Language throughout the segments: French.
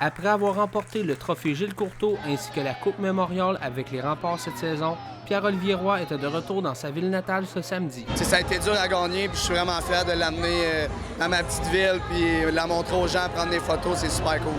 Après avoir remporté le trophée Gilles Courteau ainsi que la Coupe Memorial avec les Remparts cette saison, Pierre-Olivier Roy était de retour dans sa ville natale ce samedi. Ça a été dur à gagner, puis je suis vraiment fier de l'amener dans ma petite ville, puis la montrer aux gens, prendre des photos, c'est super cool.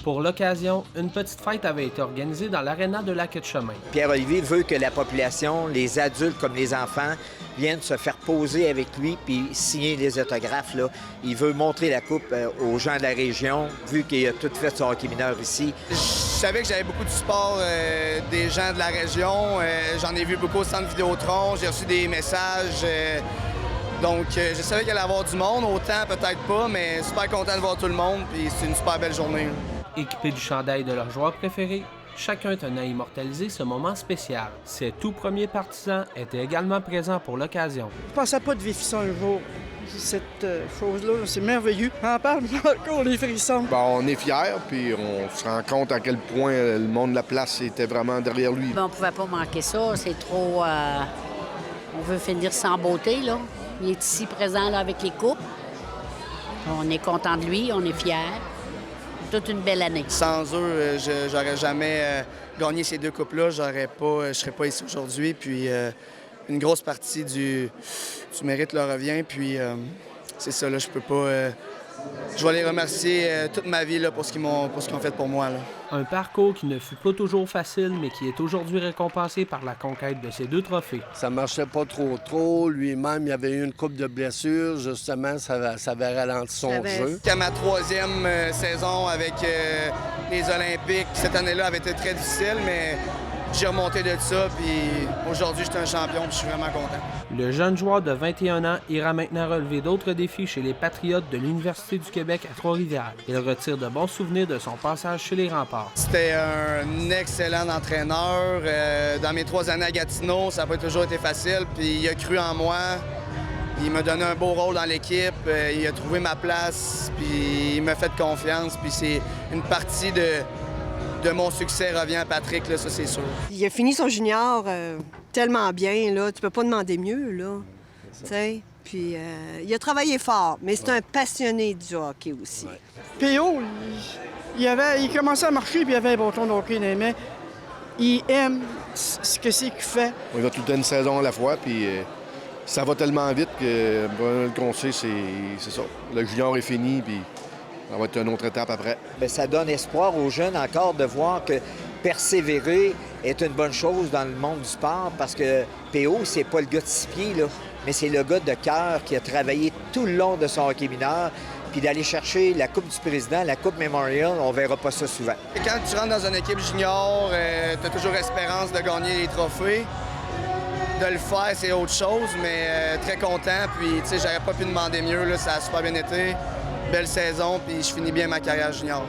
Pour l'occasion, une petite fête avait été organisée dans l'aréna de la Quai-de-Chemin. Pierre-Olivier veut que la population, les adultes comme les enfants, viennent se faire poser avec lui puis signer les autographes. Là. Il veut montrer la coupe aux gens de la région, vu qu'il a tout fait son hockey mineur ici. Je savais que j'avais beaucoup de support des gens de la région. J'en ai vu beaucoup au centre Vidéotron. J'ai reçu des messages. Donc, je savais qu'il allait y avoir du monde. Autant, peut-être pas, mais super content de voir tout le monde. Puis c'est une super belle journée. Équipés du chandail de leur joueur préféré, chacun tenait à immortaliser ce moment spécial. Ses tout premiers partisans étaient également présents pour l'occasion. Je ne pensais pas de vivre ça un jour. Cette chose-là, c'est merveilleux. On parle encore les frissons. Bon, on est fiers, puis on se rend compte à quel point le monde de la place était vraiment derrière lui. On ne pouvait pas manquer ça. C'est trop... On veut finir sans beauté, là. Il est ici présent là, avec les coupes. On est content de lui, on est fiers. Toute une belle année. Sans eux, j'aurais jamais gagné ces deux coupes-là. Je serais pas ici aujourd'hui. Puis une grosse partie du mérite leur revient. Puis c'est ça, là, je peux pas... je vais les remercier toute ma vie là, pour ce qu'ils ont fait pour moi. Là. Un parcours qui ne fut pas toujours facile, mais qui est aujourd'hui récompensé par la conquête de ces deux trophées. Ça marchait pas trop. Lui-même, il avait eu une couple de blessures. Justement, ça avait ralenti son jeu. À ma troisième saison avec les Olympiques, cette année-là avait été très difficile, mais j'ai remonté de ça. Puis aujourd'hui, je suis un champion, puis je suis vraiment content. Le jeune joueur de 21 ans ira maintenant relever d'autres défis chez les Patriotes de l'Université du Québec à Trois-Rivières. Il retire de bons souvenirs de son passage chez les Remparts. C'était un excellent entraîneur. Dans mes 3 années à Gatineau, ça n'a pas toujours été facile. Puis il a cru en moi. Il m'a donné un beau rôle dans l'équipe. Il a trouvé ma place. Puis il m'a fait confiance. Puis c'est une partie de mon succès revient à Patrick, là, ça c'est sûr. Il a fini son junior tellement bien, là, tu peux pas demander mieux, là. T'sais? Puis il a travaillé fort, mais c'est un passionné du hockey aussi. Ouais. P.O., il commençait à marcher puis il avait un bâton de hockey dans les mains. Il aime ce que c'est qu'il fait. Il va tout le temps une saison à la fois, puis ça va tellement vite que le conseil, c'est ça. Le junior est fini, puis ça va être une autre étape après. Bien, ça donne espoir aux jeunes encore de voir que persévérer est une bonne chose dans le monde du sport parce que P.O., c'est pas le gars de 6 pieds, là, mais c'est le gars de cœur qui a travaillé tout le long de son hockey mineur. Puis d'aller chercher la Coupe du Président, la Coupe Memorial, on verra pas ça souvent. Quand tu rentres dans une équipe junior, tu as toujours espérance de gagner les trophées. De le faire, c'est autre chose, mais très content. Puis, tu sais, j'aurais pas pu demander mieux, là, ça a super bien été. Belle saison, puis je finis bien ma carrière junior.